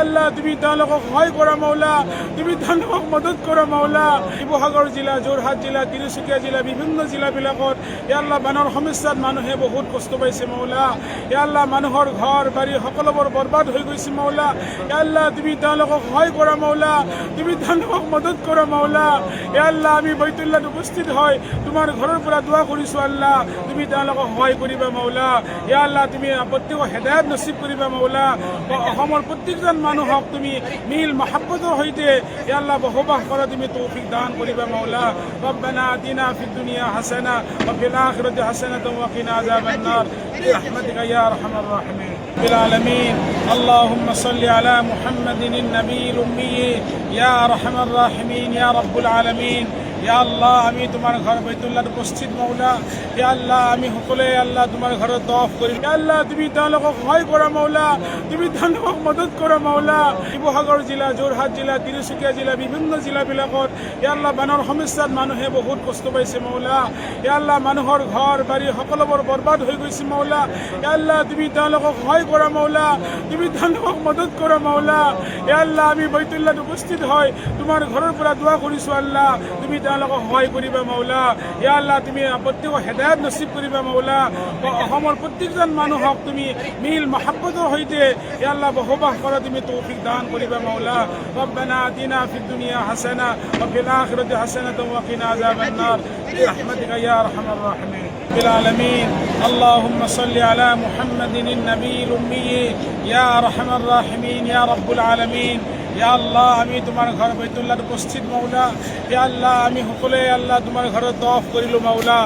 আল্লাহ তুমি তেওঁলোকক সহায় কৰা মৌলা, তুমি তেওঁলোকক মদত কৰা মৌলা। শিৱসাগৰ জিলা, যোৰহাট জিলা, তিনিচুকীয়া জিলা, বিভিন্ন জিলাবিলাকত আল্লাহ বানৰ সমস্যাত মানুহে বহুত কষ্ট পাইছে মৌলা। আল্লাহ মানুহৰ ঘৰ বাৰী সকলোবোৰ বৰবাদ হৈ গৈছে মৌলা। আল্লাহ তুমি তেওঁলোকক সহায় কৰা মৌলা, তুমি তেওঁলোকক মদত কৰা মৌলা। আল্লাহ আমি বাইতুল্লাহত উপস্থিত হয় তোমাৰ ঘৰৰ পৰা দোৱা কৰিছোঁ আল্লাহ, তুমি তেওঁলোকক সহায় কৰিবা মৌলা। আল্লাহ তুমি প্ৰত্যেকক হেদায়ত নচিব কৰিবা মৌলা। অসমৰ প্ৰত্যেকজন মানুহক তুমি মিল মহাব্বতৰ সৈতে আল্লাহ বসবাস কৰা তুমি তৌফিক দান কৰিবা মৌলা। ربنا آتنا في الدنيا حسنة وفي الآخرة حسنة وقنا عذاب النار برحمتك يا أرحم الراحمين العالمين. اللهم صل على محمد النبي الأمي يا أرحم الراحمين يا رب العالمين. ইয়া আল্লাহ আমি তোমার ঘর বাইতুল্লাহত উপস্থিত মৌলা। ইয়া আল্লাহ আমি সকলে আল্লাহ তোমার ঘৰত তওয়াফ কৰিম। ইয়া আল্লাহ তুমি তেওঁলোকক সহায় কৰা মৌলা, তুমি তেওঁলোকক মদত কৰা মৌলা। শিৱসাগৰ জিলা, যোৰহাট জিলা, তিনিচুকীয়া জিলা, বিভিন্ন জিলাবিলাকত ইয়া আল্লাহ বানৰ সমস্যাত মানুহে বহুত কষ্ট পাইছে মৌলা। ইয়া আল্লাহ মানুহৰ ঘৰ বাৰী সকলোবোৰ বৰবাদ হৈ গৈছে মৌলা। ইয়া আল্লাহ তুমি তেওঁলোকক সহায় কৰা মৌলা, তুমি তেওঁলোকক মদত কৰা মৌলা। ইয়া আল্লাহ আমি বাইতুল্লাহত উপস্থিত হয় তোমাৰ ঘৰৰ পৰা দোৱা কৰিছোঁ আল্লাহ, তুমি তেওঁলোকক সহায় কৰিবা মৌলা। ইয়া আল্লাহ তুমি প্ৰত্যেকক হেদায়ত নচিব কৰিবা মৌলা। অসমৰ প্ৰত্যেকজন মানুহক তুমি মিল মহাব্বতৰ সৈতে ইয়া আল্লাহ বসবাস কৰা তুমি তৌফিক দান কৰিবা মৌলা। ربنا آتنا في الدنيا حسنة وفي الآخرة حسنة وقنا عذاب النار برحمتك يا أرحم الراحمين العالمين. اللهم صل على محمد النبي الأمي يا أرحم الراحمين يا رب العالمين. ইয়া আল্লাহ আমি তোমার ঘর বাইতুল্লাহত উপস্থিত মৌলা। ইয়া আল্লাহ আমি সকলে আল্লাহ তোমার ঘৰত তওয়াফ কৰিলোঁ মৌলা।